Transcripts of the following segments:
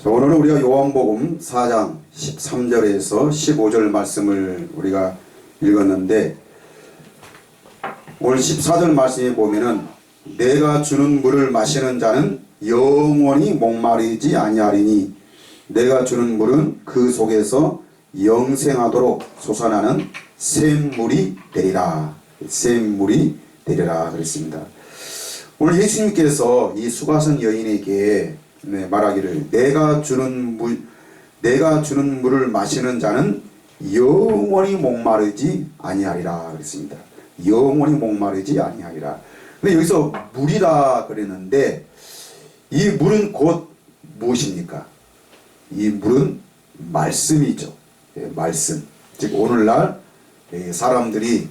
자, 오늘은 우리가 요한복음 4장 13절에서 15절 말씀을 우리가 읽었는데, 오늘 14절 말씀에 보면은 내가 주는 물을 마시는 자는 영원히 목마르지 아니하리니 내가 주는 물은 그 속에서 영생하도록 솟아나는 샘물이 되리라. 샘물이 되리라 그랬습니다. 오늘 예수님께서 이 수가성 여인에게 말하기를 내가 주는 물을 마시는 자는 영원히 목마르지 아니하리라 그랬습니다. 영원히 목마르지 아니하리라. 근데 여기서 물이라 그랬는데 이 물은 곧 무엇입니까? 이 물은 말씀이죠. 말씀. 즉 오늘날 사람들이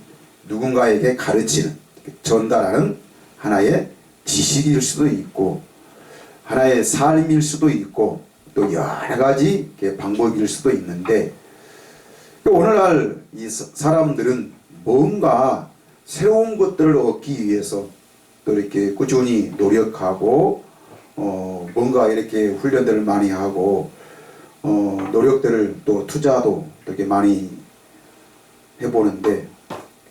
누군가에게 가르치는, 전달하는 하나의 지식일 수도 있고 하나의 삶일 수도 있고 또 여러 가지 방법일 수도 있는데, 오늘날 이 사람들은 뭔가 새로운 것들을 얻기 위해서 또 이렇게 꾸준히 노력하고 뭔가 이렇게 훈련들을 많이 하고 노력들을 또 투자도 이렇게 많이 해보는데,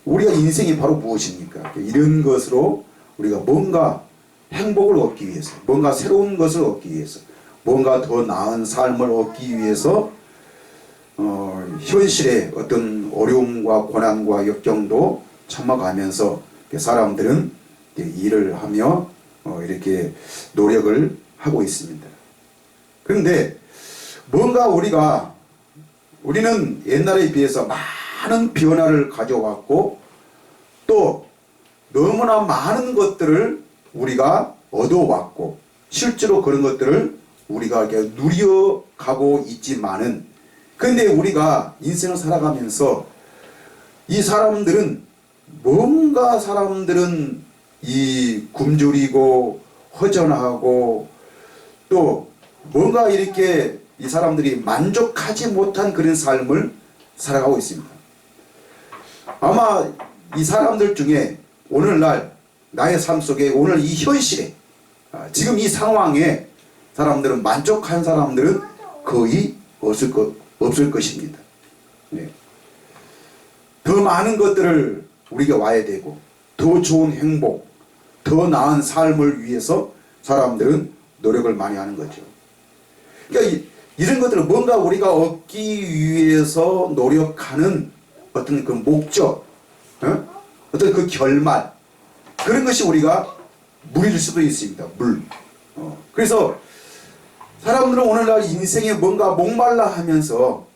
우리가 인생이 바로 무엇입니까? 이런 것으로 우리가 뭔가 행복을 얻기 위해서, 뭔가 새로운 것을 얻기 위해서, 뭔가 더 나은 삶을 얻기 위해서 현실의 어떤 어려움과 고난과 역경도 참아가면서 사람들은 일을 하며 이렇게 노력을 하고 있습니다. 그런데 뭔가 우리는 옛날에 비해서 많은 변화를 가져왔고 또 너무나 많은 것들을 우리가 얻어왔고 실제로 그런 것들을 우리가 이렇게 누려가고 있지만은, 그런데 우리가 인생을 살아가면서 이 사람들은 이 굶주리고 허전하고 또 뭔가 이렇게 이 사람들이 만족하지 못한 그런 삶을 살아가고 있습니다. 아마 이 사람들 중에 오늘날 나의 삶 속에 오늘 이 현실에 지금 이 상황에 사람들은 만족한 사람들은 거의 없을 것입니다. 네. 더 많은 것들을 우리가 와야 되고 더 좋은 행복, 더 나은 삶을 위해서 사람들은 노력을 많이 하는 거죠. 그러니까 이런 것들을 뭔가 우리가 얻기 위해서 노력하는 어떤 그 목적, 어떤 그 결말, 그런 것이 우리가 물일 수도 있습니다. 물. 그래서 사람들은 오늘날 인생에 뭔가 목말라 하면서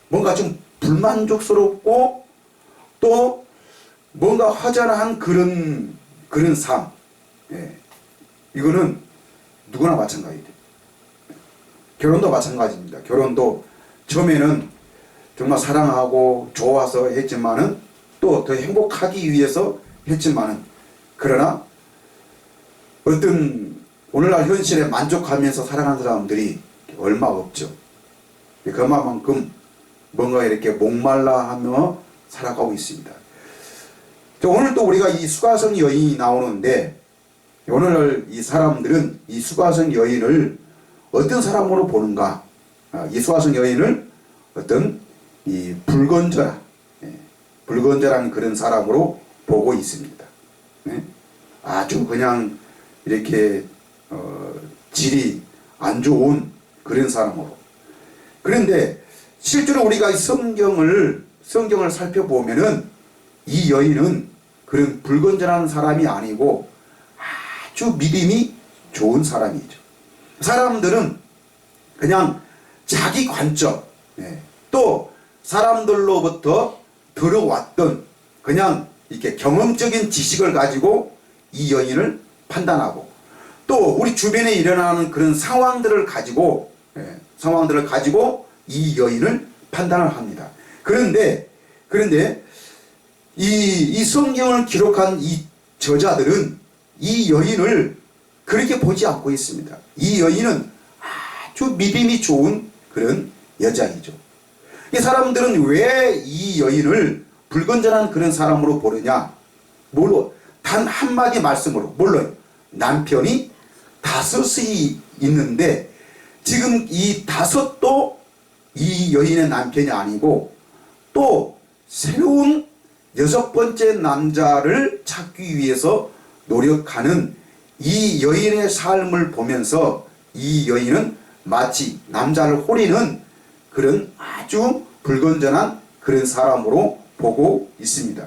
뭔가 좀 불만족스럽고 또 뭔가 허전한 그런 삶. 이거는 누구나 마찬가지예요. 결혼도 마찬가지입니다. 결혼도 처음에는 정말 사랑하고 좋아서 했지만은 또 더 행복하기 위해서 했지만은, 그러나 어떤 오늘날 현실에 만족하면서 살아가는 사람들이 얼마 없죠. 그만큼 뭔가 이렇게 목말라 하며 살아가고 있습니다. 오늘 또 우리가 이 수가성 여인이 나오는데, 오늘 이 사람들은 이 수가성 여인을 어떤 사람으로 보는가? 이 수가성 여인을 어떤 이 불건전한 그런 사람으로 보고 있습니다. 아주 그냥 이렇게 질이 안 좋은 그런 사람으로. 그런데 실제로 우리가 성경을 살펴보면은 이 여인은 그런 불건전한 사람이 아니고 아주 믿음이 좋은 사람이죠. 사람들은 그냥 자기 관점, 또 사람들로부터 들어왔던 그냥 이렇게 경험적인 지식을 가지고 이 여인을 판단하고 또 우리 주변에 일어나는 그런 상황들을 가지고 이 여인을 판단을 합니다. 그런데 이 성경을 기록한 이 저자들은 이 여인을 그렇게 보지 않고 있습니다. 이 여인은 아주 믿음이 좋은 그런 여자이죠. 이 사람들은 왜 이 여인을 불건전한 그런 사람으로 보느냐? 뭘로? 단 한마디 말씀으로. 물론 남편이 다섯이 있는데 지금 이 다섯도 이 여인의 남편이 아니고 또 새로운 여섯 번째 남자를 찾기 위해서 노력하는 이 여인의 삶을 보면서 이 여인은 마치 남자를 호리는 그런 아주 불건전한 그런 사람으로 보고 있습니다.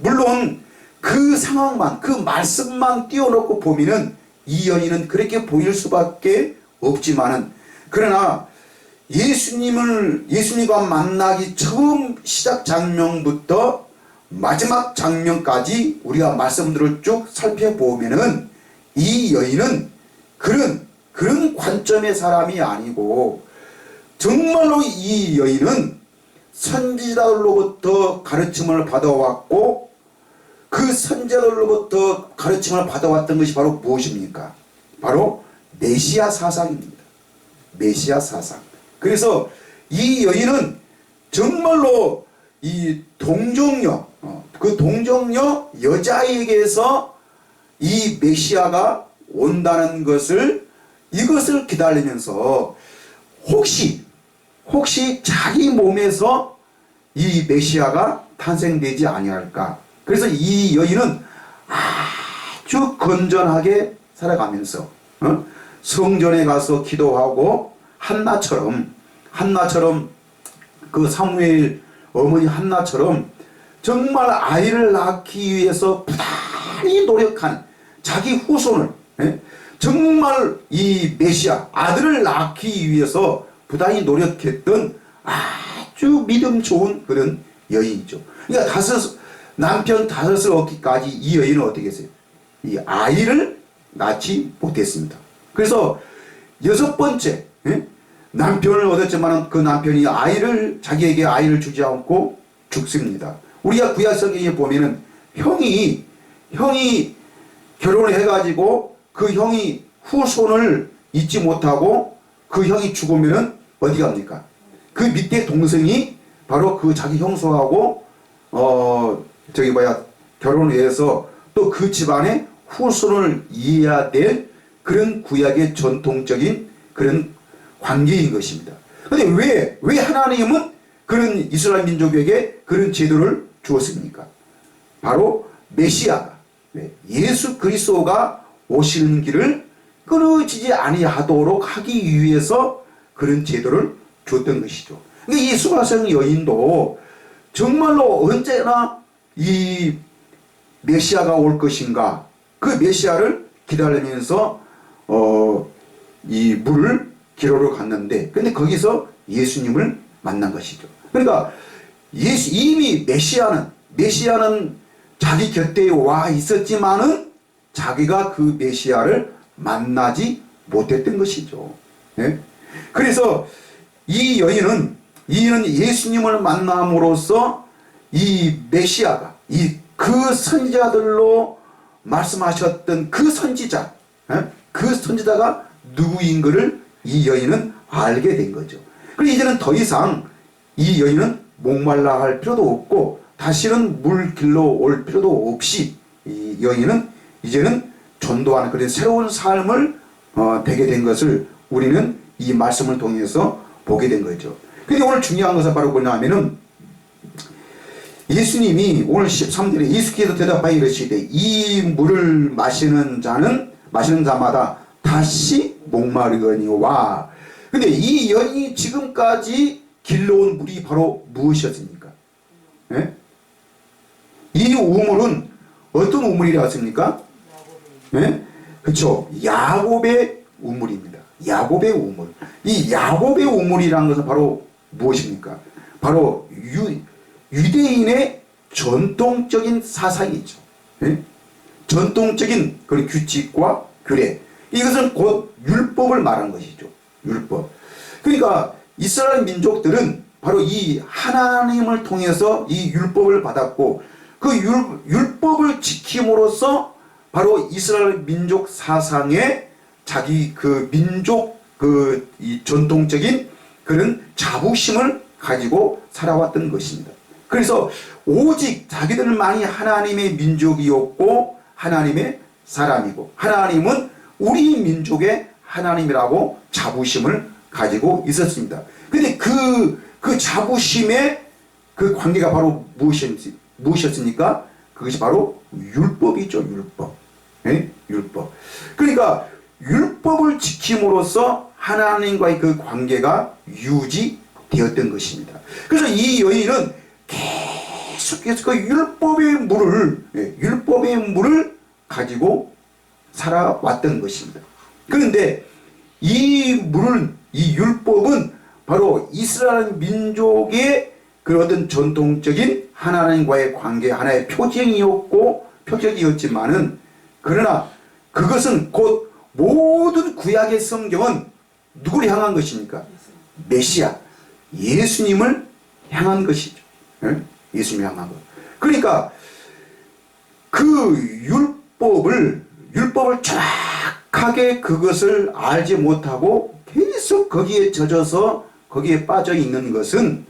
물론 그 상황만, 그 말씀만 띄워놓고 보면은 이 여인은 그렇게 보일 수밖에 없지만은, 그러나 예수님과 만나기 처음 시작 장면부터 마지막 장면까지 우리가 말씀들을 쭉 살펴보면은 이 여인은 그런 관점의 사람이 아니고 정말로 이 여인은 선지자들로부터 가르침을 받아왔고 그 선지자들로부터 가르침을 받아왔던 것이 바로 무엇입니까? 바로 메시아 사상입니다. 메시아 사상. 그래서 이 여인은 정말로 이 동정녀, 그 동정녀 여자에게서 이 메시아가 온다는 이것을 기다리면서 혹시 자기 몸에서 이 메시아가 탄생되지 아니할까. 그래서 이 여인은 아주 건전하게 살아가면서 성전에 가서 기도하고 한나처럼 그 사무엘 어머니 한나처럼 정말 아이를 낳기 위해서 부단히 노력한 자기 후손을, 정말 이 메시아 아들을 낳기 위해서 부단히 노력했던 아주 믿음 좋은 그런 여인이죠. 그러니까 남편 다섯을 얻기까지 이 여인은 어떻게 했어요? 이 아이를 낳지 못했습니다. 그래서 여섯 번째 남편을 얻었지만 그 남편이 자기에게 아이를 주지 않고 죽습니다. 우리가 구약 성경에 보면은 형이 결혼을 해가지고 그 형이 후손을 잊지 못하고 그 형이 죽으면은 어디 갑니까? 그 밑에 동생이 바로 그 자기 형수하고 결혼을 해서 또 그 집안의 후손을 이해해야 될 그런 구약의 전통적인 그런 관계인 것입니다. 그런데 왜 하나님은 그런 이스라엘 민족에게 그런 제도를 주었습니까? 바로 메시아가, 예수 그리스도가 오시는 길을 끊어지지 아니하도록 하기 위해서 그런 제도를 줬던 것이죠. 이 수가성 여인도 정말로 언제나 이 메시아가 올 것인가, 그 메시아를 기다리면서 이 물을 기로로 갔는데, 근데 거기서 예수님을 만난 것이죠. 그러니까 이미 메시아는 자기 곁에 와 있었지만은 자기가 그 메시아를 만나지 못했던 것이죠. 그래서 이 여인은 예수님을 만남으로써 이 메시아가 그 선지자들로 말씀하셨던 그 선지자가 누구인 것을 이 여인은 알게 된 거죠. 그래서 이제는 더 이상 이 여인은 목말라 할 필요도 없고 다시는 물 길러 올 필요도 없이 이 여인은 이제는 전도하는 그런 새로운 삶을 되게 된 것을 우리는 이 말씀을 통해서 보게 된 거죠. 근데 오늘 중요한 것은 바로 뭐냐면은 예수님이 오늘 13절에 예수께서 대답하여 이르시되 이 물을 마시는 자마다 다시 목마르거니와. 근데 이 여인이 지금까지 길러온 물이 바로 무엇이었습니까? 이 우물은 어떤 우물이라 했습니까? 그렇죠. 야곱의 우물입니다. 야곱의 우물. 이 야곱의 우물이라는 것은 바로 무엇입니까? 바로 유대인의 전통적인 사상이죠. 전통적인 그런 규칙과 규례. 이것은 곧 율법을 말하는 것이죠. 율법. 그러니까 이스라엘 민족들은 바로 이 하나님을 통해서 이 율법을 받았고 그 율법을 지킴으로써 바로 이스라엘 민족 사상의 자기 그 민족 이 전통적인 그런 자부심을 가지고 살아왔던 것입니다. 그래서 오직 자기들만이 하나님의 민족이었고 하나님의 사람이고 하나님은 우리 민족의 하나님이라고 자부심을 가지고 있었습니다. 근데 그 자부심의 그 관계가 바로 무엇이었습니까? 그것이 바로 율법이죠, 율법. 예? 율법. 그러니까 율법을 지킴으로써 하나님과의 그 관계가 유지되었던 것입니다. 그래서 이 여인은 계속해서 그 율법의 물을 가지고 살아왔던 것입니다. 그런데 이 율법은 바로 이스라엘 민족의 그 어떤 전통적인 하나님과의 관계 하나의 표적이었지만은, 그러나 그것은 곧 모든 구약의 성경은 누구를 향한 것입니까? 메시아, 예수님을 향한 것이죠. 예수님을 향한 것. 그러니까 그 율법을 정확하게 그것을 알지 못하고 계속 거기에 젖어서 거기에 빠져 있는 것은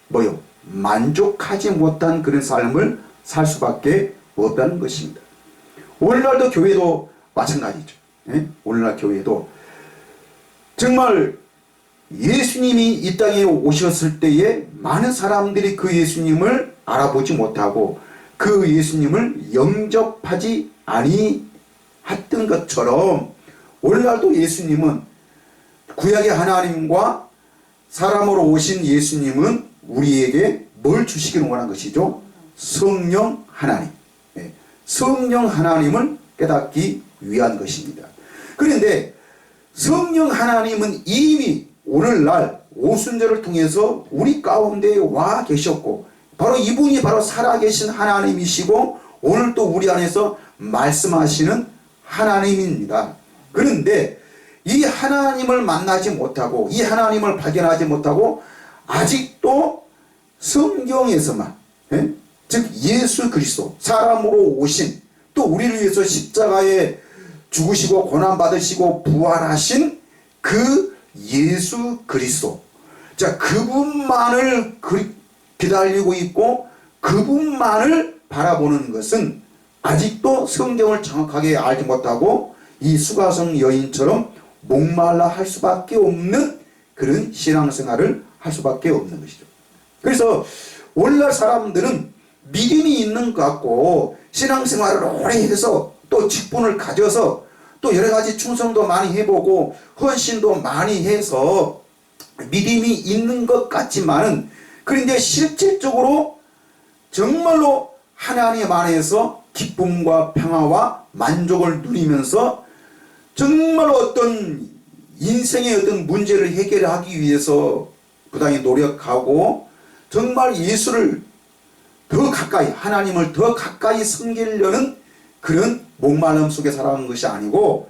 뭐요? 만족하지 못한 그런 삶을 살 수밖에 없다는 것입니다. 오늘날도 교회도 마찬가지죠. 오늘날 교회도 정말 예수님이 이 땅에 오셨을 때에 많은 사람들이 그 예수님을 알아보지 못하고 그 예수님을 영접하지 아니했던 것처럼, 오늘날도 예수님은, 구약의 하나님과 사람으로 오신 예수님은 우리에게 뭘 주시기를 원한 것이죠? 성령 하나님. 성령 하나님을 깨닫기 위한 것입니다. 그런데 성령 하나님은 이미 오늘날 오순절을 통해서 우리 가운데 와 계셨고, 바로 이분이 바로 살아계신 하나님이시고 오늘 또 우리 안에서 말씀하시는 하나님입니다. 그런데 이 하나님을 만나지 못하고 이 하나님을 발견하지 못하고 아직도 성경에서만, 즉 예수 그리스도 사람으로 오신, 또 우리를 위해서 십자가에 죽으시고 고난받으시고 부활하신 그 예수 그리스도, 자, 그분만을 기다리고 있고 그분만을 바라보는 것은 아직도 성경을 정확하게 알지 못하고 이 수가성 여인처럼 목말라 할 수밖에 없는 그런 신앙생활을 할 수밖에 없는 것이죠. 그래서 오늘날 사람들은 믿음이 있는 것 같고 신앙생활을 오래 해서 또 직분을 가져서 또 여러가지 충성도 많이 해보고 헌신도 많이 해서 믿음이 있는 것 같지만은, 그런데 실질적으로 정말로 하나님 안에서 기쁨과 평화와 만족을 누리면서 정말 어떤 인생의 어떤 문제를 해결하기 위해서 부단히 노력하고 정말 예수를 더 가까이, 하나님을 더 가까이 섬기려는 그런 목마름 속에 살아가는 것이 아니고,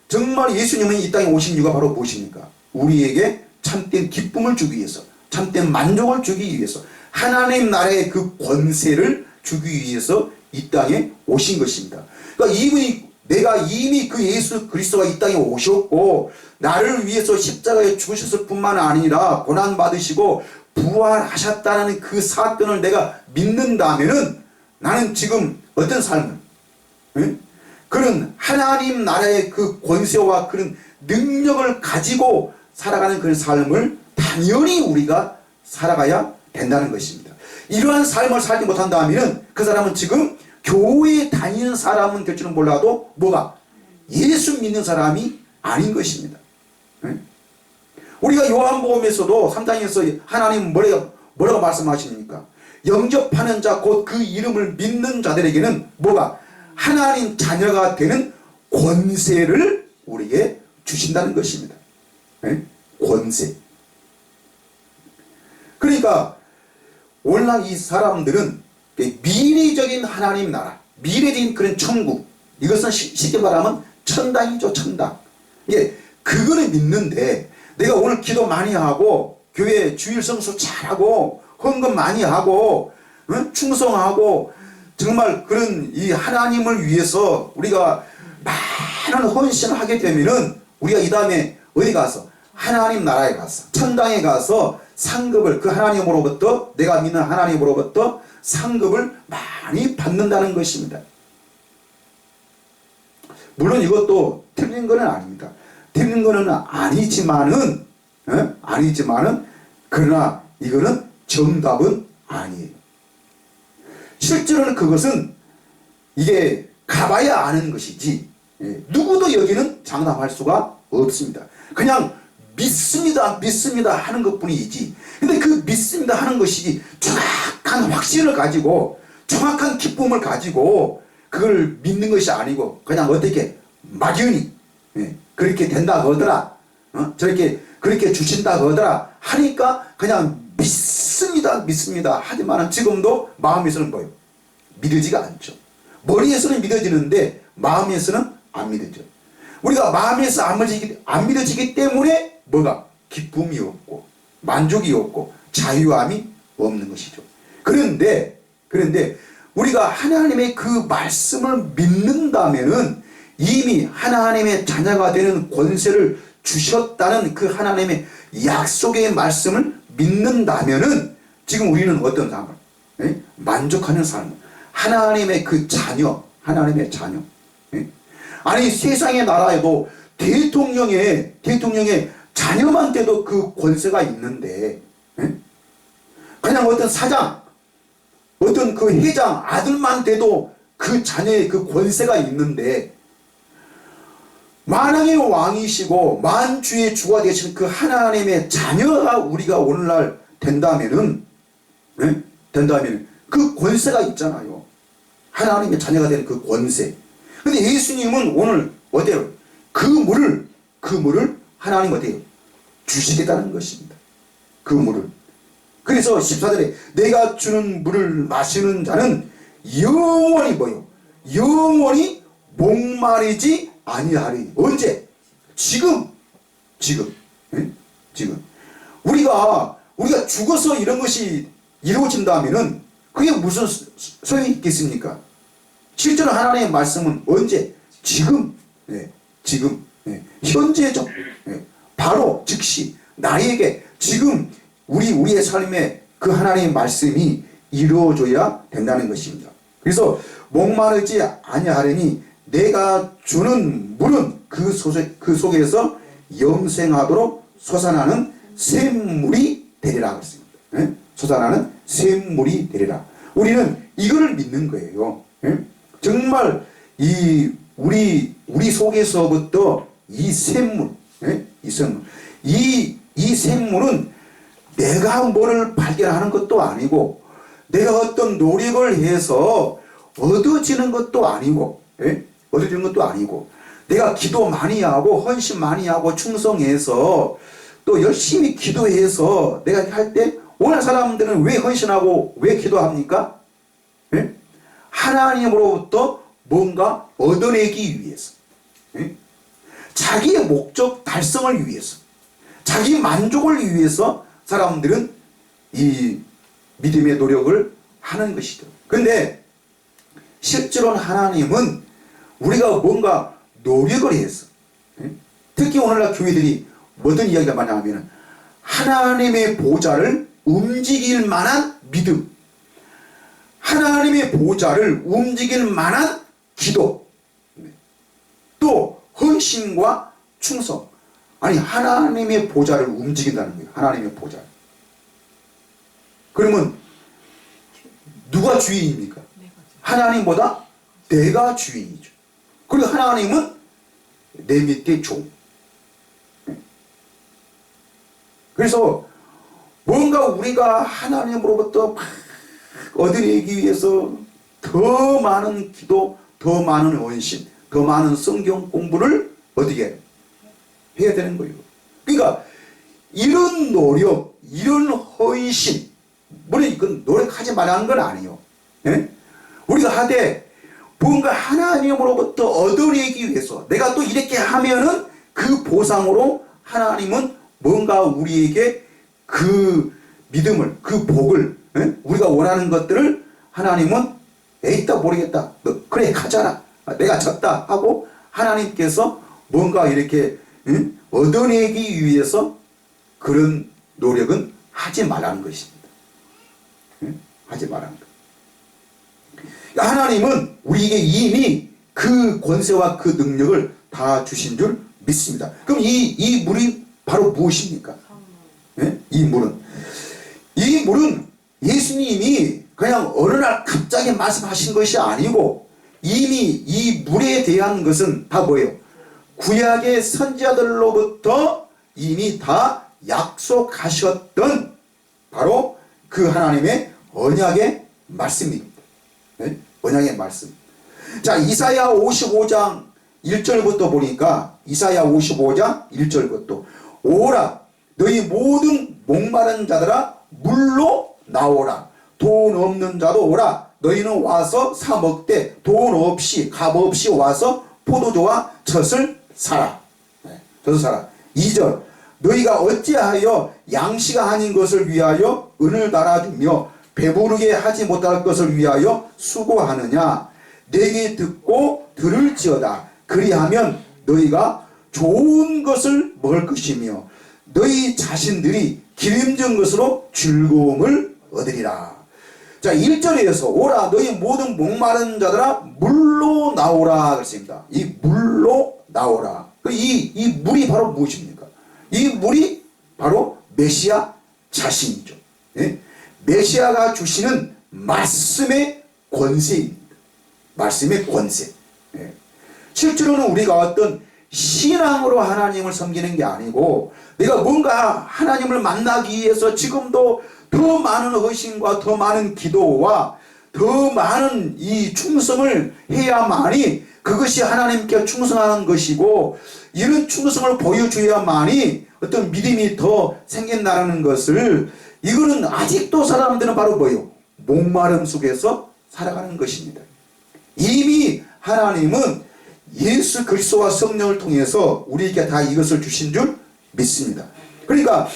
정말 예수님은 이 땅에 오신 이유가 바로 무엇입니까? 우리에게 참된 기쁨을 주기 위해서, 참된 만족을 주기 위해서, 하나님 나라의 그 권세를 주기 위해서 이 땅에 오신 것입니다. 그러니까 내가 이미 그 예수 그리스도가 이 땅에 오셨고 나를 위해서 십자가에 죽으셨을 뿐만 아니라 고난받으시고 부활하셨다는 그 사건을 내가 믿는다면은, 나는 지금 어떤 삶을, 그런 하나님 나라의 그 권세와 그런 능력을 가지고 살아가는 그런 삶을 당연히 우리가 살아가야 된다는 것입니다. 이러한 삶을 살지 못한다면 그 사람은 지금 교회에 다니는 사람은 될 줄은 몰라도 뭐가? 예수 믿는 사람이 아닌 것입니다. 우리가 요한복음에서도 3장에서 하나님 뭐라고 말씀하십니까? 영접하는 자 곧 그 이름을 믿는 자들에게는 뭐가? 하나님 자녀가 되는 권세를 우리에게 주신다는 것입니다. 권세. 그러니까 오늘날 이 사람들은 미래적인 하나님 나라, 미래적인 그런 천국, 이것은 쉽게 말하면 천당이죠, 천당. 그거를 믿는데 내가 오늘 기도 많이 하고 교회 주일 성수 잘하고 헌금 많이 하고 충성하고 정말 그런 이 하나님을 위해서 우리가 많은 헌신을 하게 되면은 우리가 이 다음에 어디 가서 하나님 나라에 가서 천당에 가서 상급을, 그 하나님으로부터, 내가 믿는 하나님으로부터 상급을 많이 받는다는 것입니다. 물론 이것도 틀린 건 아닙니다. 틀린 건 아니지만은 아니지만은 그러나 이거는 정답은 아니에요. 실제로는 그것은 이게 가봐야 아는 것이지 누구도 여기는 장담할 수가 없습니다. 그냥 믿습니다 믿습니다 하는 것뿐이지. 근데 그 믿습니다 하는 것이 정확한 확신을 가지고 정확한 기쁨을 가지고 그걸 믿는 것이 아니고 그냥 어떻게 막연히 그렇게 된다 하더라, 저렇게 그렇게 주신다 하더라 하니까 그냥 믿습니다 믿습니다 하지만 지금도 마음에서는 뭐예요? 믿어지가 않죠. 머리에서는 믿어지는데 마음에서는 안 믿어져. 우리가 마음에서 안 믿어지기 때문에 뭐가? 기쁨이 없고 만족이 없고 자유함이 없는 것이죠. 그런데 우리가 하나님의 그 말씀을 믿는다면은 이미 하나님의 자녀가 되는 권세를 주셨다는 그 하나님의 약속의 말씀을 믿는다면은 지금 우리는 어떤 삶을? 만족하는 삶을. 하나님의 그 자녀, 하나님의 자녀. 아니 세상의 나라에도 대통령의 자녀만 돼도 그 권세가 있는데 그냥 어떤 사장, 어떤 그 회장 아들만 돼도 그 자녀의 그 권세가 있는데 만왕의 왕이시고 만주의 주가 되신 그 하나님의 자녀가 우리가 오늘날 된다면은 그 권세가 있잖아요. 하나님의 자녀가 되는 그 권세. 근데 예수님은 오늘 어때요? 그 물을 하나님 어때요? 주시겠다는 것입니다. 그 물을. 그래서 14절에 내가 주는 물을 마시는 자는 영원히 뭐요? 영원히 목마르지 아니하리니. 언제? 지금. 우리가 죽어서 이런 것이 이루어진다면은 그게 무슨 소용이 있겠습니까? 실제로 하나님의 말씀은 언제? 지금. 지금. 현재적. 바로 즉시 나에게 지금 우리의 삶에 그 하나님의 말씀이 이루어져야 된다는 것입니다. 그래서 목마르지 아니하려니 내가 주는 물은 그 속에서 영생하도록 솟아나는 샘물이 되리라 그랬습니다. 솟아나는 샘물이 되리라. 우리는 이거를 믿는 거예요. 정말 우리 속에서부터 이 샘물, 이 샘물은 내가 뭐를 발견하는 것도 아니고 내가 어떤 노력을 해서 얻어지는 것도 아니고 내가 기도 많이 하고 헌신 많이 하고 충성해서 또 열심히 기도해서 내가 할 때 오늘 사람들은 왜 헌신하고 왜 기도합니까? 하나님으로부터 뭔가 얻어내기 위해서, 자기의 목적 달성을 위해서, 자기 만족을 위해서 사람들은 이 믿음의 노력을 하는 것이죠. 그런데 실제로는 하나님은 우리가 뭔가 노력을 해서, 특히 오늘날 교회들이 어떤 이야기가 많이 하면 하나님의 보좌를 움직일 만한 믿음, 하나님의 보좌를 움직일 만한 기도, 또 헌신과 충성. 아니 하나님의 보좌를 움직인다는 거예요. 하나님의 보좌. 그러면 누가 주인입니까? 하나님보다 내가 주인이죠. 그리고 하나님은 내 밑에 종. 그래서 뭔가 우리가 하나님으로부터 막 얻어내기 위해서 더 많은 기도, 더 많은 헌신, 더 많은 성경 공부를 어떻게 해야 되는 거예요. 그러니까 이런 노력, 이런 헌신, 물론 이건 노력하지 말라는 건 아니에요. 우리가 하되 뭔가 하나님으로부터 얻어내기 위해서 내가 또 이렇게 하면은 그 보상으로 하나님은 뭔가 우리에게 그 믿음을, 그 복을, 우리가 원하는 것들을 하나님은 에이따 모르겠다, 너 그래 가잖아, 내가 졌다 하고 하나님께서 뭔가 이렇게 얻어내기 위해서 그런 노력은 하지 말라는 것입니다. 하지 말라는 것. 하나님은 우리에게 이미 그 권세와 그 능력을 다 주신 줄 믿습니다. 그럼 이 물이 바로 무엇입니까? 예? 이 물은 예수님이 그냥 어느 날 갑자기 말씀하신 것이 아니고 이미 이 물에 대한 것은 다 뭐예요? 구약의 선지자들로부터 이미 다 약속하셨던 바로 그 하나님의 언약의 말씀입니다. 네? 언약의 말씀. 자, 이사야 55장 1절부터 보니까 이사야 55장 1절부터 오라 너희 모든 목마른 자들아 물로 나오라 돈 없는 자도 오라 너희는 와서 사 먹되 돈 없이 값 없이 와서 포도주와 젖을 사라. 네, 젖을 사라. 2절 너희가 어찌하여 양식 아닌 것을 위하여 은을 달아주며 배부르게 하지 못할 것을 위하여 수고하느냐 내게 듣고 들을지어다 그리하면 너희가 좋은 것을 먹을 것이며 너희 자신들이 기름진 것으로 즐거움을 얻으리라. 자 1절에서 오라 너희 모든 목마른 자들아 물로 나오라 그랬습니다. 이 물로 나오라. 이 물이 바로 무엇입니까? 이 물이 바로 메시아 자신이죠. 예? 메시아가 주시는 말씀의 권세입니다. 말씀의 권세. 예. 실제로는 우리가 어떤 신앙으로 하나님을 섬기는 게 아니고 내가 뭔가 하나님을 만나기 위해서 지금도 더 많은 헌신과 더 많은 기도와 더 많은 이 충성을 해야만이 그것이 하나님께 충성하는 것이고 이런 충성을 보여줘야만이 어떤 믿음이 더 생긴다는 것을 이거는 아직도 사람들은 바로 뭐예요? 목마름 속에서 살아가는 것입니다. 이미 하나님은 예수 그리스도와 성령을 통해서 우리에게 다 이것을 주신 줄 믿습니다. 그러니까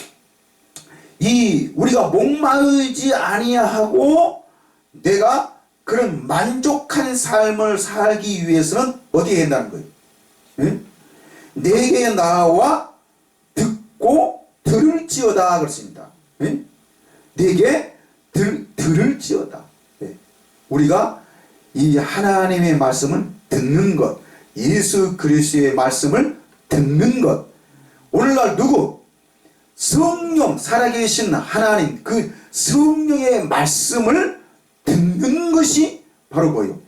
우리가 목마르지 아니하고 내가 그런 만족한 삶을 살기 위해서는 어디에 된다는 거예요? 응? 내게 나와 듣고 들을지어다 그렇습니다. 응? 내게 들을지어다. 네. 우리가 이 하나님의 말씀을 듣는 것, 예수 그리스도의 말씀을 듣는 것. 오늘날 누구? 성령, 살아계신 하나님, 그 성령의 말씀을 듣는 것이 바로 뭐예요?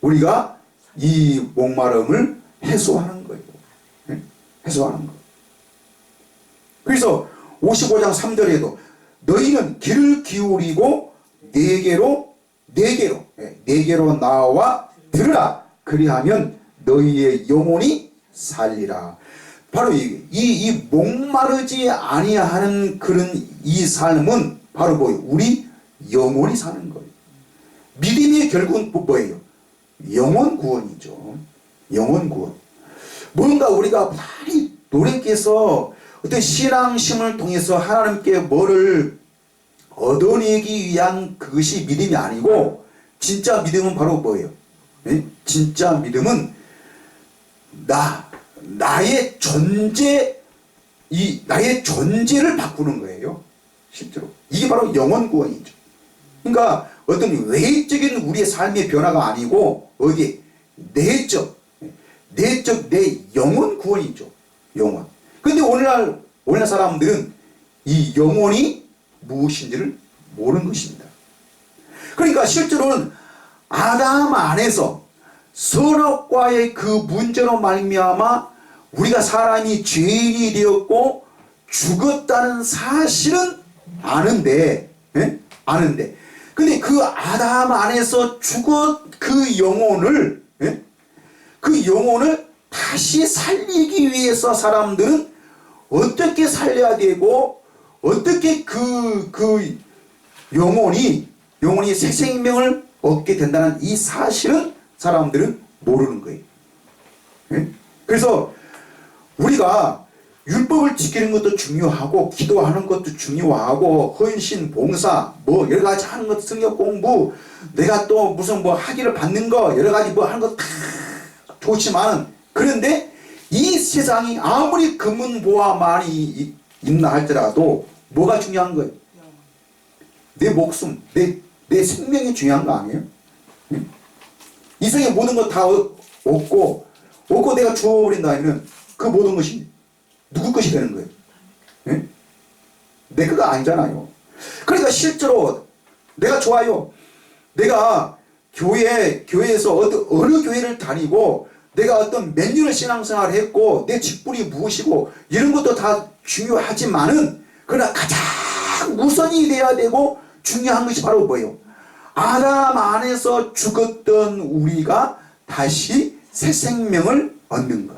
우리가 이 목마름을 해소하는 거예요. 네? 해소하는 거. 그래서 55장 3절에도 너희는 귀를 기울이고 네개로 나와 들으라. 그리하면 너희의 영혼이 살리라. 바로 이 목마르지 아니하는 그런 이 삶은 바로 뭐예요? 우리 영혼이 사는 거예요. 믿음이 결국은 뭐예요? 영혼 구원이죠. 영혼 구원. 뭔가 우리가 많이 노력해서 어떤 신앙심을 통해서 하나님께 뭐를 얻어내기 위한 그것이 믿음이 아니고 진짜 믿음은 바로 뭐예요? 네? 진짜 믿음은 나의 존재를 바꾸는 거예요. 실제로. 이게 바로 영혼 구원이죠. 그러니까 어떤 외적인 우리의 삶의 변화가 아니고 어디 내적 내 영혼 구원이죠. 영혼. 근데 오늘날 사람들은 이 영혼이 무엇인지를 모르는 것입니다. 그러니까 실제로는 아담 안에서 선악과의 그 문제로 말미암아 우리가 사람이 죄인이 되었고 죽었다는 사실은 아는데 근데 그 아담 안에서 죽은 그 영혼을 다시 살리기 위해서 사람들은 어떻게 살려야 되고 어떻게 그 영혼이 새 생명을 얻게 된다는 이 사실은 사람들은 모르는 거예요. 그래서 우리가 율법을 지키는 것도 중요하고 기도하는 것도 중요하고 헌신, 봉사, 뭐 여러 가지 하는 것, 성경 공부, 내가 또 무슨 뭐 학위를 받는 거 여러 가지 뭐 하는 거 다 좋지만 그런데 이 세상이 아무리 금은보화만이 있나 할지라도 뭐가 중요한 거예요? 내 목숨, 내 생명이 중요한 거 아니에요? 이 세상의 모든 것 다 얻고 내가 주워버린다 하면 그 모든 것이 누구 것이 되는 거예요? 내 거가 아니잖아요. 그러니까 실제로 내가 좋아요. 내가 교회에서 어느 교회를 다니고 내가 어떤 몇 년을 신앙생활을 했고 내 직분이 무엇이고 이런 것도 다 중요하지만은 그러나 가장 우선이 돼야 되고 중요한 것이 바로 뭐예요? 아담 안에서 죽었던 우리가 다시 새 생명을 얻는 것.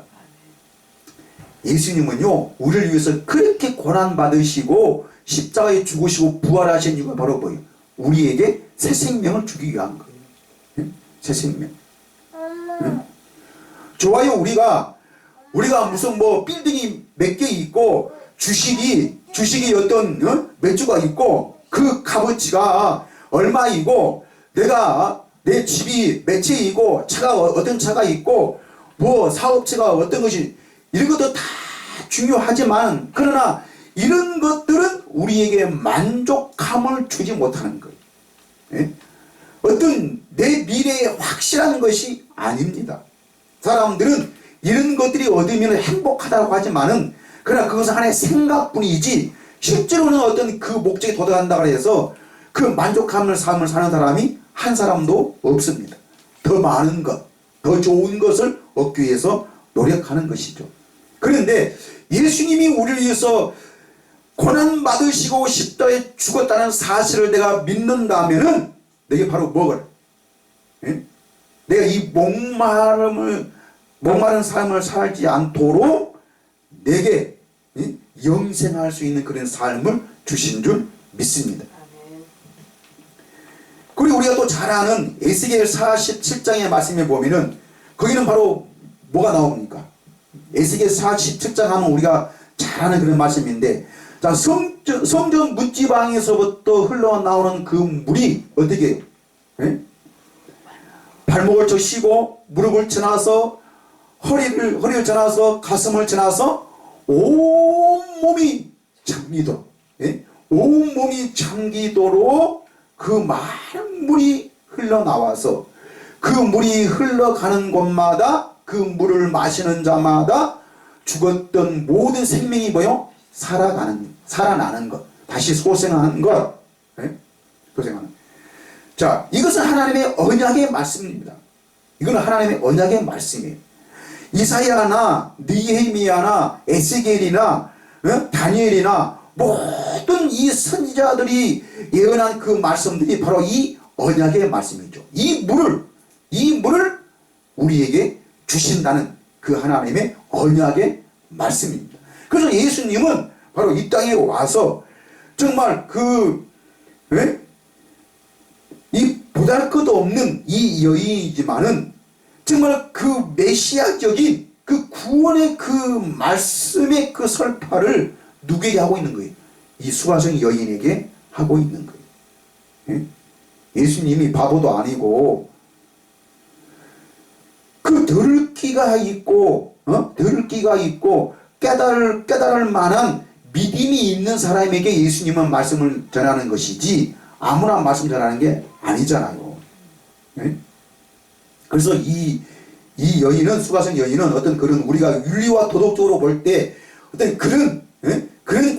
예수님은요 우리를 위해서 그렇게 고난받으시고 십자가에 죽으시고 부활하신 이유가 바로 뭐예요? 우리에게 새 생명을 주기 위한 거예요. 응? 새 생명. 응? 좋아요. 우리가 무슨 뭐 빌딩이 몇 개 있고 주식이 어떤 몇 주가 있고 그 값어치가 얼마이고 내가 내 집이 몇 채이고 차가 어떤 차가 있고 뭐 사업체가 어떤 것이 이런 것도 다 중요하지만 그러나 이런 것들은 우리에게 만족감을 주지 못하는 거예요. 예? 어떤 내 미래에 확실한 것이 아닙니다. 사람들은 이런 것들이 얻으면 행복하다고 하지만은 그러나 그것은 하나의 생각뿐이지 실제로는 어떤 그 목적에 도달한다고 해서 그 만족감을 삶을 사는 사람이 한 사람도 없습니다. 더 많은 것, 더 좋은 것을 얻기 위해서 노력하는 것이죠. 그런데 예수님이 우리를 위해서 고난받으시고 십자가에 죽었다는 사실을 내가 믿는다면은 내게 바로 뭐를? 예? 내가 이 목마른 삶을 살지 않도록 내게 영생할 수 있는 그런 삶을 주신 줄 믿습니다. 그리고 우리가 또 잘 아는 에스겔 47장의 말씀에 보면은 거기는 바로 뭐가 나옵니까? 에스겔 47장 하면 우리가 잘 아는 그런 말씀인데 자, 성전 문지방에서부터 흘러나오는 그 물이 어떻게 해요? 예? 발목을 적시고 무릎을 지나서 허리를 지나서 가슴을 지나서 온몸이 잠기도록 예? 온몸이 잠기도록 그 많은 물이 흘러나와서 그 물이 흘러가는 곳마다 그 물을 마시는 자마다 죽었던 모든 생명이 뭐요? 살아나는 것, 다시 소생하는 것, 예? 소생하는. 자, 이것은 하나님의 언약의 말씀입니다. 이거는 하나님의 언약의 말씀이에요. 이사야나 느헤미야나 에스겔이나 다니엘이나 모든 이 선지자들이 예언한 그 말씀들이 바로 이 언약의 말씀이죠. 이 물을 우리에게 주신다는 그 하나님의 언약의 말씀입니다. 그래서 예수님은 바로 이 땅에 와서 정말 이 보잘것없는 이 여인이지만은 정말 그 메시아적인 그 구원의 그 말씀의 그 설파를 누구에게 하고 있는 거예요? 이 수가성 여인에게 하고 있는 거예요. 예? 예수님이 바보도 아니고 그 들을 끼가 있고 깨달을 만한 믿음이 있는 사람에게 예수님은 말씀을 전하는 것이지 아무나 말씀 전하는 게 아니잖아요. 예? 그래서 이 여인은 수가성 여인은 어떤 그런 우리가 윤리와 도덕적으로 볼 때 어떤 그런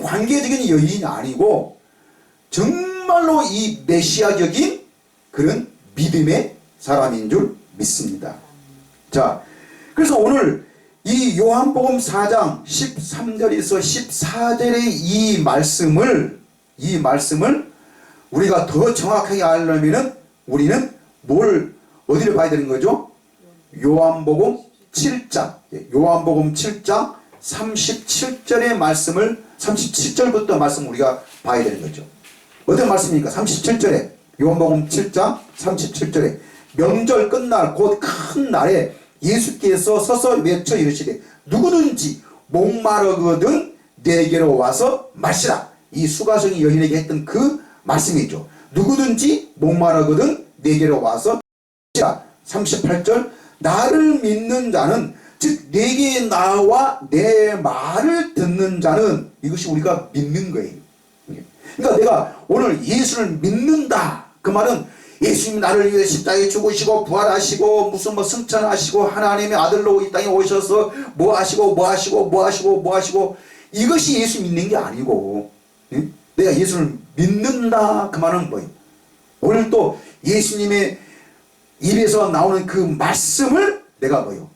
관계적인 여인이 아니고 정말로 이 메시아적인 그런 믿음의 사람인 줄 믿습니다. 자, 그래서 오늘 이 요한복음 4장 13절에서 14절의 이 말씀을 우리가 더 정확하게 알려면은 우리는 어디를 봐야 되는 거죠? 요한복음 7장 37절의 말씀을 37절부터 말씀 우리가 봐야 되는 거죠. 어떤 말씀입니까? 37절에 요한복음 7장 37절에 명절 끝날 곧 큰 날에 예수께서 서서 외쳐 이르시되 누구든지 목마르거든 내게로 와서 마시라. 이 수가성이 여인에게 했던 그 말씀이죠. 누구든지 목마르거든 내게로 와서 마시라. 38절 나를 믿는 자는 즉 내게 나와 내 말을 듣는 자는 이것이 우리가 믿는 거예요. 그러니까 내가 오늘 예수를 믿는다. 그 말은 예수님 나를 위해 십자가에 죽으시고 부활하시고 무슨 뭐 승천하시고 하나님의 아들로 이 땅에 오셔서 뭐 하시고 이것이 예수 믿는 게 아니고 내가 예수를 믿는다 그 말은 뭐예요? 오늘 또 예수님의 입에서 나오는 그 말씀을 내가 뭐예요?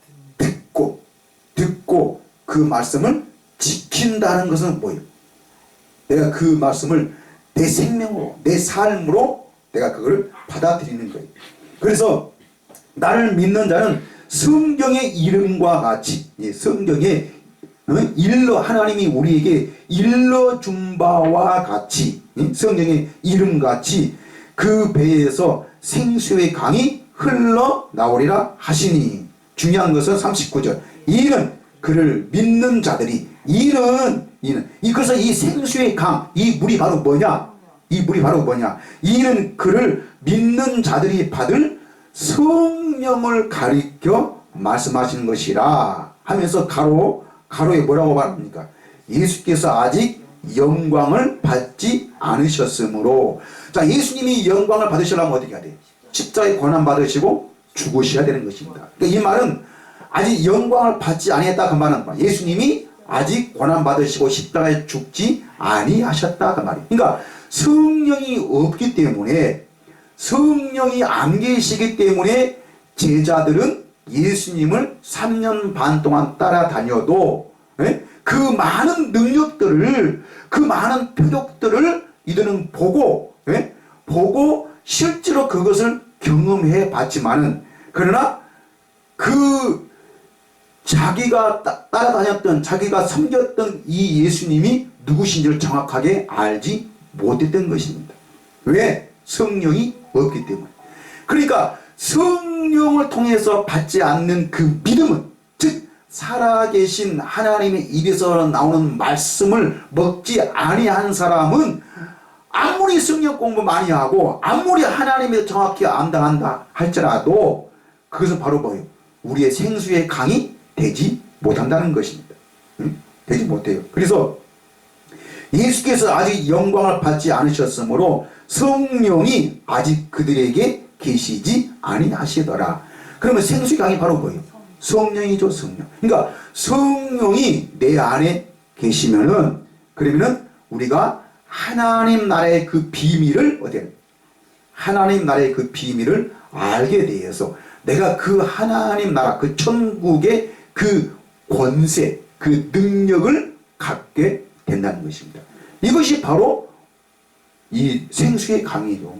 듣고 그 말씀을 지킨다는 것은 뭐예요? 내가 그 말씀을 내 생명으로, 내 삶으로 내가 그걸 받아들이는 거예요. 그래서 나를 믿는 자는 성경의 이름과 같이, 성경의 하나님이 우리에게 일러준 바와 같이, 성경의 이름같이 그 배에서 생수의 강이 흘러나오리라 하시니. 중요한 것은 39절. 이는 그를 믿는 자들이, 그래서 이 생수의 강, 이 물이 바로 뭐냐? 이는 그를 믿는 자들이 받을 성령을 가리켜 말씀하시는 것이라 하면서 가로에 뭐라고 말합니까? 예수께서 아직 영광을 받지 않으셨으므로. 자, 예수님이 영광을 받으시려면 어떻게 해야 돼요? 십자가에 고난 받으시고 죽으셔야 되는 것입니다. 그러니까 이 말은 아직 영광을 받지 아니했다 그 말은 예수님이 아직 고난 받으시고 십자가에 죽지 아니하셨다 그 말이에요. 그러니까 성령이 없기 때문에, 성령이 안 계시기 때문에 제자들은 예수님을 3년 반 동안 따라다녀도 그 많은 능력들을, 그 많은 표적들을 이들은 보고 실제로 그것을 경험해 봤지만은, 그러나 그 자기가 따라다녔던, 자기가 섬겼던 이 예수님이 누구신지를 정확하게 알지 못했던 것입니다. 왜? 성령이 없기 때문에. 그러니까 성령을 통해서 받지 않는 그 믿음은, 즉 살아계신 하나님의 입에서 나오는 말씀을 먹지 아니한 사람은 아무리 성령 공부 많이 하고 아무리 하나님을 정확히 안다 할지라도 그것은 바로 뭐예요? 우리의 생수의 강이 되지 못한다는 것입니다. 되지 못해요. 그래서 예수께서 아직 영광을 받지 않으셨으므로 성령이 아직 그들에게 계시지 아니하시더라. 그러면 생수의 강이 바로 뭐예요? 성령이죠, 성령. 그러니까 성령이 내 안에 계시면은, 그러면은 우리가 하나님 나라의 그 비밀을 하나님 나라의 그 비밀을 알게 되어서 내가 그 하나님 나라, 그 천국의 그 권세, 그 능력을 갖게 된다는 것입니다. 이것이 바로 이 생수의 강이죠.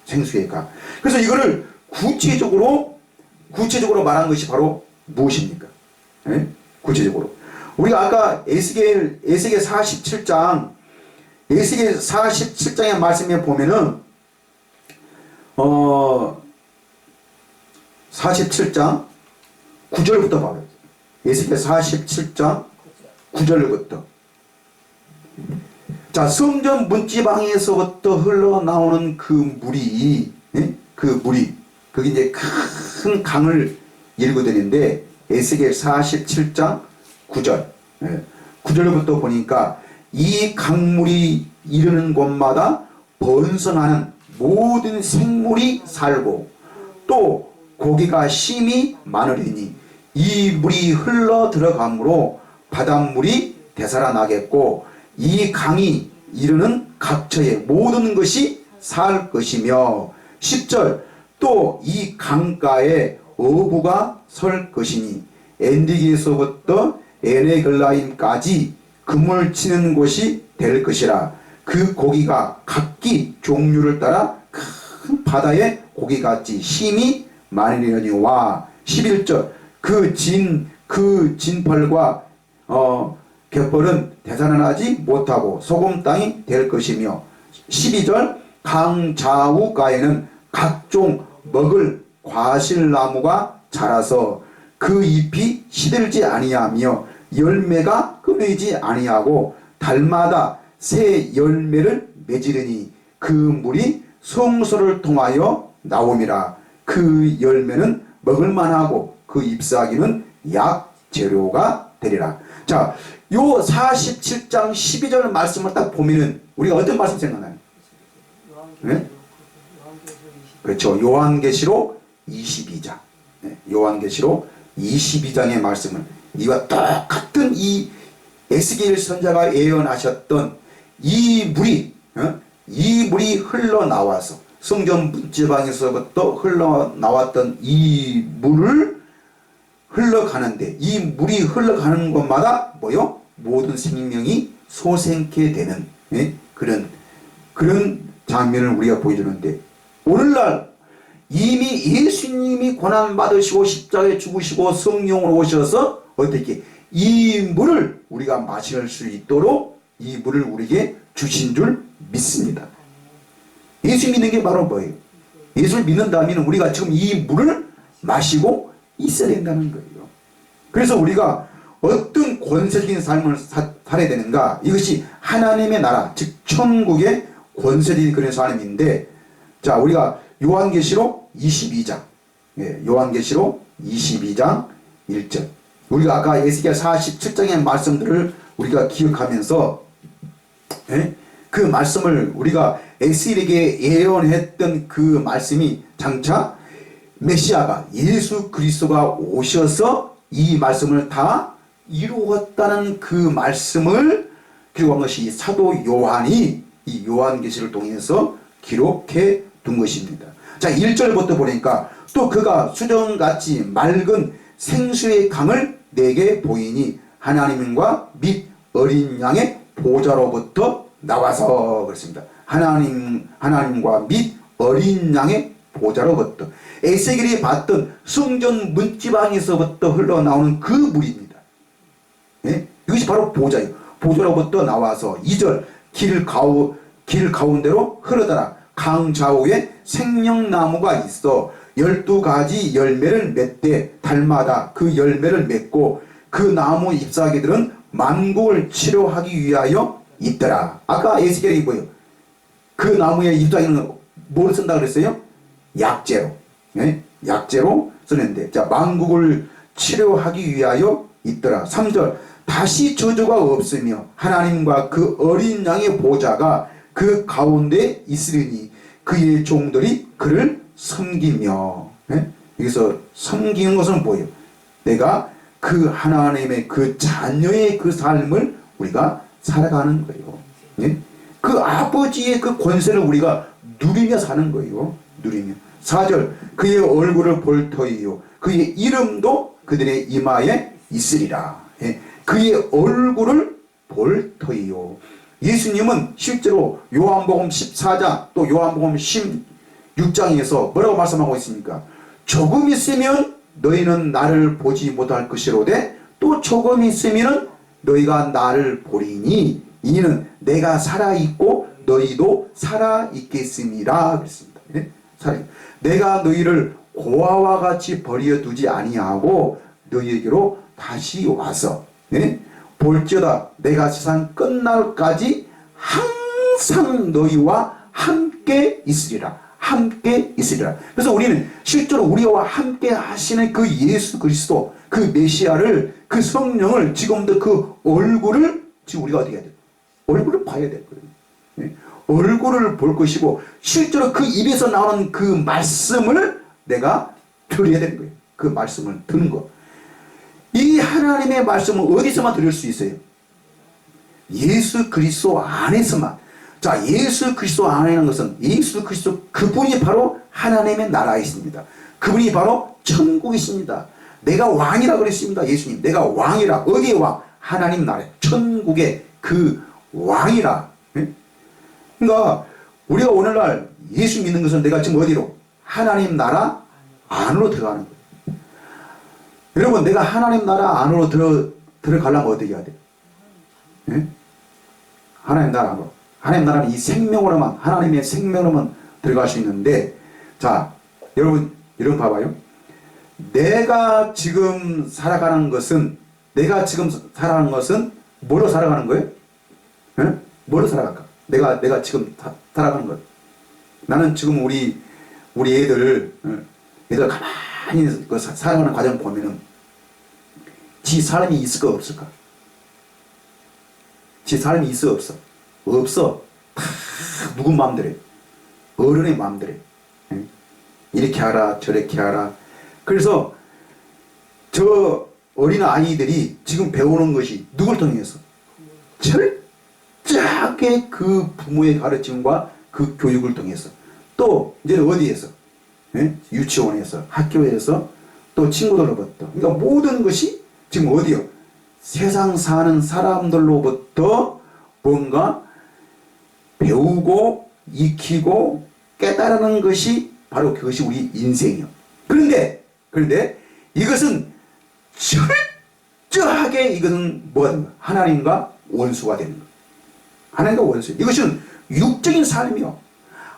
생수의 강. 그래서 이거를 구체적으로 말한 것이 바로 무엇입니까? 구체적으로. 우리가 아까 에스겔 47장, 에스겔 47장의 말씀에 보면은 47장 9절부터 봐요. 에스겔 47장 9절부터. 자, 성전 문지방에서부터 흘러나오는 그 물이, 그게 이제 큰 강을 일구더니인데, 에스겔 47장 9절. 9절부터 보니까 이 강물이 이르는 곳마다 번성하는 모든 생물이 살고 또 고기가 심히 많으리니 이 물이 흘러 들어가므로 바닷물이 되살아나겠고 이 강이 이르는 각처의 모든 것이 살 것이며 10절 또 이 강가에 어부가 설 것이니 엔디기에서부터 에네글라임까지 그물 치는 곳이 될 것이라. 그 고기가 각기 종류를 따라 큰 바다의 고기같이 힘이 많으려니와 11절 그 진펄과 갯벌은 되살아나지 못하고 소금 땅이 될 것이며 12절 강 좌우가에는 각종 먹을 과실나무가 자라서 그 잎이 시들지 아니하며 열매가 끊이지 아니하고 달마다 새 열매를 맺으리니 그 물이 성소를 통하여 나옴이라. 그 열매는 먹을만하고 그 잎사귀는 약 재료가 되리라. 자, 요 47장 12절 말씀을 딱 보면은 우리가 어떤 말씀 생각나요? 네? 그렇죠. 요한계시록 22장. 요한계시록 22장의 말씀을 이와 똑같은 이 에스겔 선자가 예언하셨던 이 물이 흘러나와서 성전 문지방에서부터 흘러나왔던 이 물을 흘러가는데, 이 물이 흘러가는 곳마다 뭐요? 모든 생명이 소생케 되는 그런 장면을 우리가 보여주는데, 오늘날 이미 예수님이 고난 받으시고 십자가에 죽으시고 성령으로 오셔서 어떻게 이 물을 우리가 마실 수 있도록 이 물을 우리에게 주신 줄 믿습니다. 예수 믿는 게 바로 뭐예요? 예수를 믿는다면 우리가 지금 이 물을 마시고 있어야 된다는 거예요. 그래서 우리가 어떤 권세적인 삶을 살아야 되는가? 이것이 하나님의 나라, 즉 천국의 권세적인 그런 삶인데, 자, 우리가 요한계시록 22장, 요한계시록 22장 1절, 우리가 아까 에스겔 47장의 말씀들을 우리가 기억하면서 그 말씀을 우리가 에스겔에게 예언했던 그 말씀이 장차 메시아가 예수 그리스도가 오셔서 이 말씀을 다 이루었다는 그 말씀을 기록한 것이 사도 요한이 이 요한계시를 통해서 기록해 둔 것입니다. 자, 1절부터 보니까 또 그가 수정같이 맑은 생수의 강을 내게 보이니 하나님과 및 어린 양의 보좌로부터 나와서 그렇습니다. 하나님과 및 어린 양의 보좌로부터, 에스겔이 봤던 성전 문지방에서부터 흘러나오는 그 물입니다. 이것이 바로 보좌예요. 보좌로부터 나와서 2절 길 가운데로 흐르더라. 강 좌우에 생명나무가 있어 12가지 열매를 맺되 달마다 그 열매를 맺고 그 나무 잎사귀들은 만국을 치료하기 위하여 있더라. 아까 에스겔이 뭐예요? 그 나무의 잎사귀는 뭘 쓴다 그랬어요? 약재로. 약재로 쓰는데, 자, 만국을 치료하기 위하여 있더라. 3절 다시 저주가 없으며 하나님과 그 어린 양의 보좌가 그 가운데 있으리니 그의 종들이 그를 섬기며. 여기서 섬기는 것은 뭐예요? 내가 그 하나님의 그 자녀의 그 삶을 우리가 살아가는 거예요. 그 아버지의 그 권세를 우리가 누리며 사는 거예요. 누리며. 4절 그의 얼굴을 볼 터이요 그의 이름도 그들의 이마에 있으리라. 그의 얼굴을 볼 터이요. 예수님은 실제로 요한복음 14장 또 요한복음 16장에서 뭐라고 말씀하고 있습니까? 조금 있으면 너희는 나를 보지 못할 것이로되 또 조금 있으면 너희가 나를 보리니 이는 내가 살아있고 너희도 살아있겠음이라 그랬습니다. 내가 너희를 고아와 같이 버려두지 아니하고 너희에게로 다시 와서 볼지어다 내가 세상 끝날까지 항상 너희와 함께 있으리라. 함께 있으리라. 그래서 우리는 실제로 우리와 함께 하시는 그 예수 그리스도, 그 메시아를, 그 성령을, 지금도 그 얼굴을 지금 우리가 어떻게 해야 돼요? 얼굴을 봐야 될 거예요. 얼굴을 볼 것이고 실제로 그 입에서 나오는 그 말씀을 내가 들어야 되는 거예요. 그 말씀을 듣는 거. 이 하나님의 말씀은 어디서만 들을 수 있어요? 예수 그리스도 안에서만. 자, 예수 그리스도 안에 있는 것은 예수 그리스도 그분이 바로 하나님의 나라에 있습니다. 그분이 바로 천국에 있습니다. 내가 왕이라 그랬습니다. 예수님, 내가 왕이라. 어디의 왕? 하나님 나라에, 천국의 그 왕이라. 그러니까 우리가 오늘날 예수 믿는 것은 내가 지금 어디로? 하나님 나라 안으로 들어가는 거예요. 여러분, 내가 하나님 나라 안으로 들어가려면 어떻게 해야 돼요? 하나님 나라 안으로. 하나님 나라는 이 생명으로만, 하나님의 생명으로만 들어갈 수 있는데, 자, 여러분 봐봐요. 내가 지금 살아가는 것은 뭐로 살아가는 거예요? 뭐로 살아갈까? 내가 지금 살아가는 것. 나는 지금 우리 애들 가만히 그 살아가는 과정 보면은 지 사람이 있을까 없을까? 지 사람이 있어 없어? 없어. 다 누구 마음대로 해. 어른의 마음대로 해. 이렇게 하라 저렇게 하라. 그래서 저 어린 아이들이 지금 배우는 것이 누굴 통해서? 철저하게 철저하게 그 부모의 가르침과 그 교육을 통해서 또 이제 어디에서 유치원에서 학교에서 또 친구들로부터 그러니까 모든 것이 지금 어디요? 세상 사는 사람들로부터 뭔가 배우고 익히고 깨달는 것이 바로 그것이 우리 인생이요. 그런데 이것은 철저하게 이것은 뭐 하나님과 원수가 되는 거예요. 하나님과 원수. 이것은 육적인 삶이요.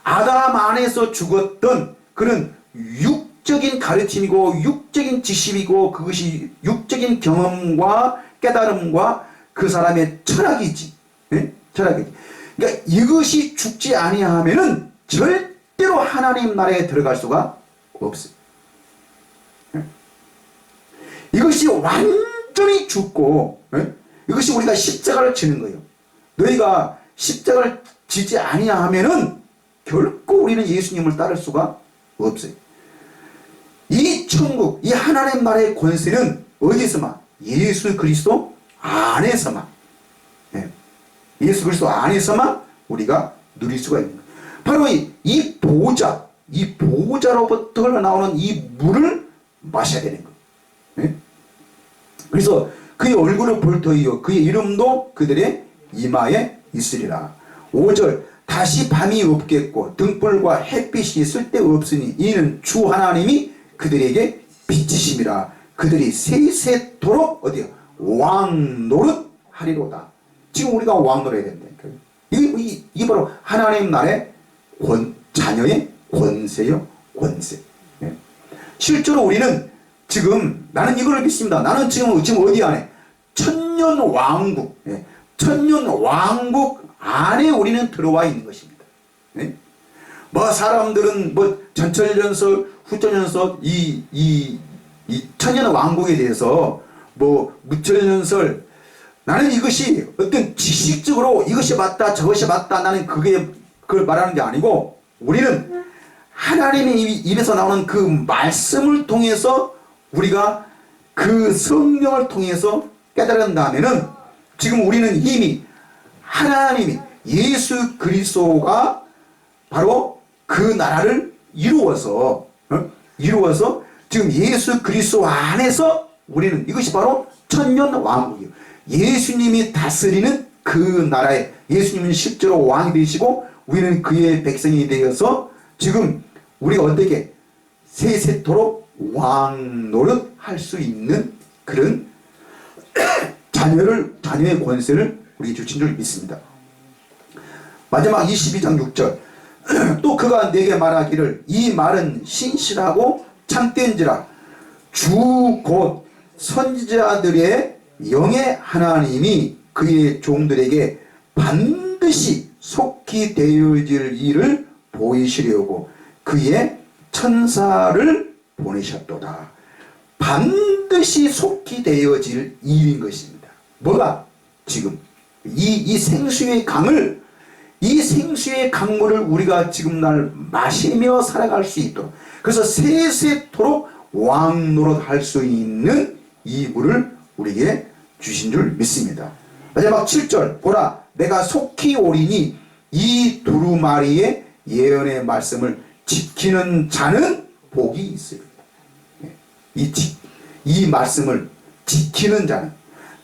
아담 안에서 죽었던 그런 육적인 가르침이고 육적인 지식이고 그것이 육적인 경험과 깨달음과 그 사람의 철학이지. 네? 철학이지. 그러니까 이것이 죽지 아니하면은 절대로 하나님 나라에 들어갈 수가 없어요. 네? 이것이 완전히 죽고 이것이 우리가 십자가를 지는 거예요. 너희가 십자가를 지지 아니하면은 결코 우리는 예수님을 따를 수가 없어요. 이 천국, 이 하나님 나라의 권세는 어디서만? 예수 그리스도 안에서만. 예수 그리스도 안에서만 우리가 누릴 수가 있는 거예요. 바로 이 보호자로부터 흘러나오는 이 물을 마셔야 되는 거예요. 그래서 그의 얼굴을 볼 터이요 그의 이름도 그들의 이마에 있으리라. 5절 다시 밤이 없겠고 등불과 햇빛이 쓸데없으니 이는 주 하나님이 그들에게 빛이심이라. 그들이 세세토록 어디요? 왕노릇 하리로다. 지금 우리가 왕노릇해야 된다니까요. 이게 바로 하나님 나라의 자녀의 권세요. 권세. 실제로 우리는 지금 나는 이걸 믿습니다. 나는 지금 어디 안에? 천년왕국. 천년왕국 안에 우리는 들어와 있는 것입니다. 뭐 사람들은 뭐 전철연설, 후천연설, 이 천년왕국에 대해서 뭐 무천연설, 나는 이것이 어떤 지식적으로 이것이 맞다 저것이 맞다 나는 그걸 말하는 게 아니고 우리는 하나님의 입에서 나오는 그 말씀을 통해서 우리가 그 성령을 통해서 깨달은다면은 지금 우리는 이미 하나님이 예수 그리스도가 바로 그 나라를 이루어서 지금 예수 그리스도 안에서 우리는 이것이 바로 천년 왕국이에요. 예수님이 다스리는 그 나라에 예수님은 실제로 왕이 되시고 우리는 그의 백성이 되어서 지금 우리가 어떻게 세세토록 왕노릇 할 수 있는 그런 자녀의 권세를 우리 주신 줄 믿습니다. 마지막 22장 6절 또 그가 내게 말하기를 이 말은 신실하고 참된지라 주 곧 선지자들의 영의 하나님이 그의 종들에게 반드시 속히 되어질 일을 보이시려고 그의 천사를 보내셨도다. 반드시 속히 되어질 일인 것입니다. 뭐가? 지금 이 생수의 강을 이 생수의 강물을 우리가 지금 날 마시며 살아갈 수 있도록 그래서 세세토록 왕노릇 할 수 있는 이 물을 우리에게 주신 줄 믿습니다. 마지막 7절 보라 내가 속히 오리니 이 두루마리의 예언의 말씀을 지키는 자는 복이 있으리라. 이 말씀을 지키는 자는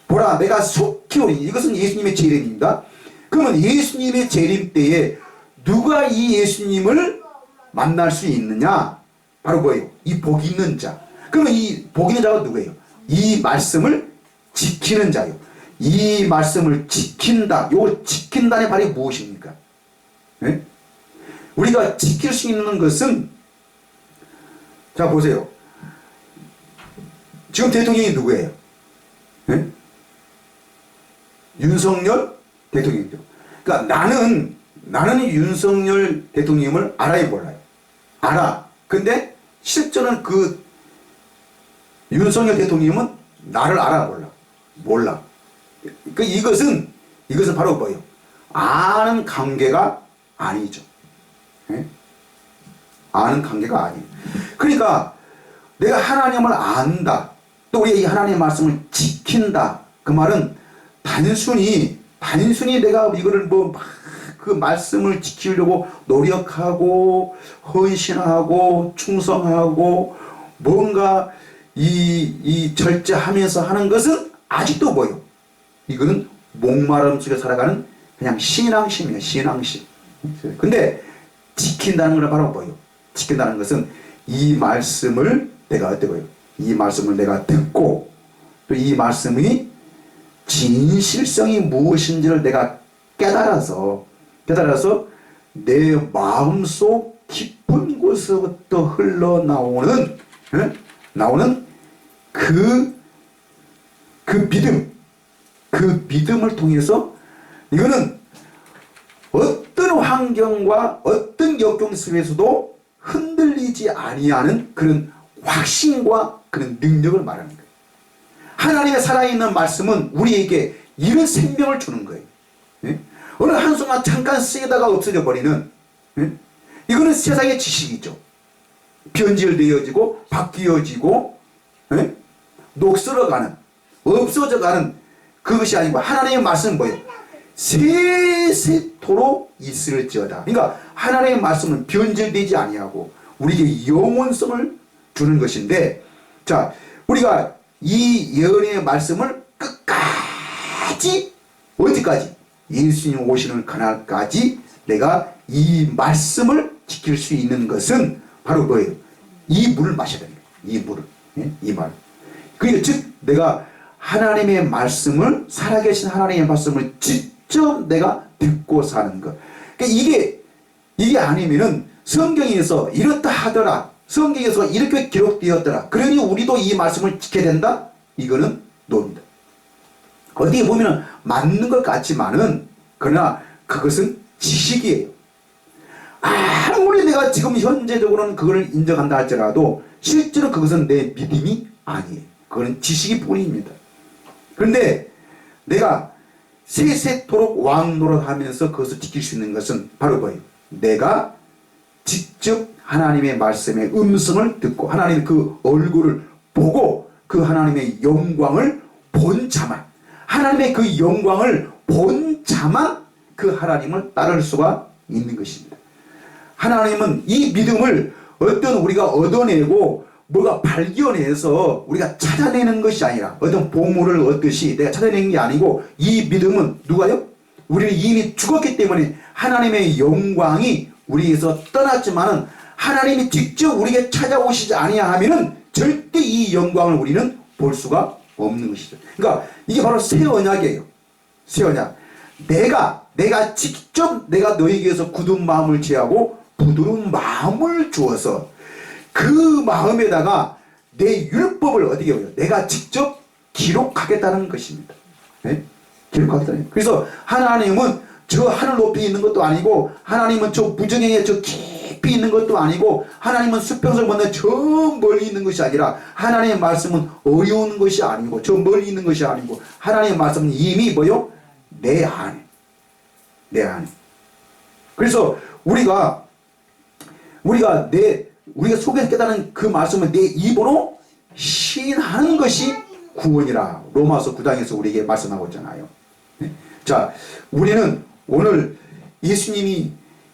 보라 내가 속히 오리니 이것은 예수님의 재림입니다. 그러면 예수님의 재림 때에 누가 이 예수님을 만날 수 있느냐? 바로 뭐예요? 이 복 있는 자. 그러면 이 복 있는 자가 누구예요? 이 말씀을 지키는 자요. 이 말씀을 지킨다. 요 지킨다의 말이 무엇입니까? 네? 우리가 지킬 수 있는 것은 자 보세요. 지금 대통령이 누구예요? 네? 윤석열 대통령이죠. 그러니까 나는 윤석열 대통령을 알아요, 몰라요? 알아. 근데 실제로는 그 윤석열 대통령은 나를 알아, 몰라. 그 이것은 바로 뭐예요? 아는 관계가 아니죠. 네? 아는 관계가 아니에요. 그러니까 내가 하나님을 안다. 또 우리가 이 하나님의 말씀을 지킨다. 그 말은 단순히 단순히 내가 이거를 뭐 그 말씀을 지키려고 노력하고 헌신하고 충성하고 뭔가 이 절제하면서 하는 것은 아직도 뭐요? 이거는 목마름 속에 살아가는 그냥 신앙심이에요. 신앙심. 근데 지킨다는 건 바로 뭐요? 지킨다는 것은 이 말씀을 내가 어때요? 이 말씀을 내가 듣고 또 이 말씀이 진실성이 무엇인지를 내가 깨달아서 내 마음속 깊은 곳에서부터 흘러나오는 그 믿음을 통해서 이거는 어떤 환경과 어떤 역경 속에서도 흔들리지 아니하는 그런 확신과 그런 능력을 말하는 거예요. 하나님의 살아있는 말씀은 우리에게 이런 생명을 주는 거예요. 예? 어느 한순간 잠깐 쓰이다가 없어져 버리는, 예? 이거는 세상의 지식이죠. 변질되어지고 바뀌어지고, 예? 녹슬어가는, 없어져가는 그것이 아니고 하나님의 말씀은 뭐예요? 세세토록 있을지어다. 그러니까 하나님의 말씀은 변질되지 아니하고 우리에게 영원성을 주는 것인데, 자, 우리가 이 예언의 말씀을 끝까지, 언제까지? 예수님 오시는 그날까지 내가 이 말씀을 지킬 수 있는 것은 바로 뭐예요? 이 물을 마셔야 됩니다. 이 물을. 예? 이 말. 그러니까 즉 내가 하나님의 말씀을, 살아계신 하나님의 말씀을 직접 내가 듣고 사는 것. 그러니까 이게 아니면은 성경에서 이렇다 하더라, 성경에서 이렇게 기록되었더라, 그러니 우리도 이 말씀을 지켜야 된다? 이거는 노입니다. 어떻게 보면 맞는 것 같지만은, 그러나 그것은 지식이에요. 아무리 내가 지금 현재적으로는 그걸 인정한다 할지라도 실제로 그것은 내 믿음이 아니에요. 그건 지식이 뿐입니다. 그런데 내가 세세토록 왕노릇하면서 그것을 지킬 수 있는 것은 바로 뭐예요? 내가 직접 하나님의 말씀의 음성을 듣고 하나님의 그 얼굴을 보고 그 하나님의 영광을 본 자만, 하나님의 그 영광을 본 자만 그 하나님을 따를 수가 있는 것입니다. 하나님은 이 믿음을 어떤 우리가 얻어내고 뭐가 발견해서 우리가 찾아내는 것이 아니라, 어떤 보물을 얻듯이 내가 찾아내는 게 아니고, 이 믿음은 누가요? 우리는 이미 죽었기 때문에 하나님의 영광이 우리에서 떠났지만은 하나님이 직접 우리에게 찾아오시지 아니하면은 절대 이 영광을 우리는 볼 수가 없는 것이죠. 그러니까 이게 바로 새 언약이에요. 새 언약. 내가 직접 내가 너에게서 굳은 마음을 제하고 부드러운 마음을 주어서 그 마음에다가 내 율법을 어떻게 해요? 내가 직접 기록하겠다는 것입니다. 네? 기록하겠다는 거예요. 그래서 하나님은 저 하늘 높이 있는 것도 아니고, 하나님은 저 무정행에 저 깊이 있는 것도 아니고, 하나님은 수평선 건너 저 멀리 있는 것이 아니라, 하나님의 말씀은 어려운 것이 아니고 저 멀리 있는 것이 아니고, 하나님의 말씀은 이미 뭐요? 내 안에. 그래서 우리가 속에서 깨닫는 그 말씀을 내 입으로 시인하는 것이 구원이라 로마서 9장에서 우리에게 말씀하고 있잖아요. 자, 우리는 오늘 예수님이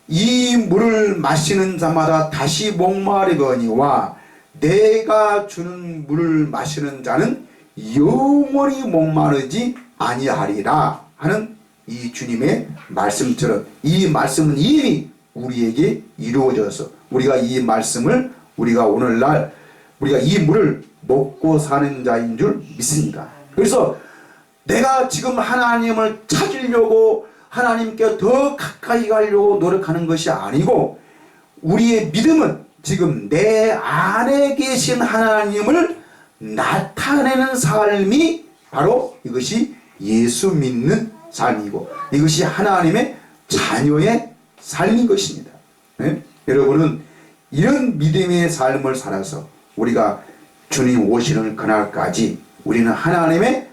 이 물을 마시는 자마다 다시 목마르거니와 내가 주는 물을 마시는 자는 영원히 목마르지 아니하리라 하는 이 주님의 말씀처럼, 이 말씀은 이미 우리에게 이루어져서 우리가 이 말씀을, 우리가 오늘날 우리가 이 물을 먹고 사는 자인 줄 믿습니다. 그래서 내가 지금 하나님을 찾으려고 하나님께 더 가까이 가려고 노력하는 것이 아니고, 우리의 믿음은 지금 내 안에 계신 하나님을 나타내는 삶이 바로 이것이 예수 믿는 삶이고, 이것이 하나님의 자녀의 삶인 것입니다. 네? 여러분은 이런 믿음의 삶을 살아서 우리가 주님 오시는 그날까지 우리는 하나님의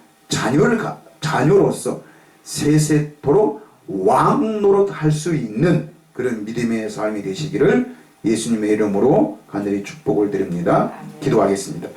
자녀로서 세세토록 왕노릇할 수 있는 그런 믿음의 삶이 되시기를 예수님의 이름으로 간절히 축복을 드립니다. 기도하겠습니다.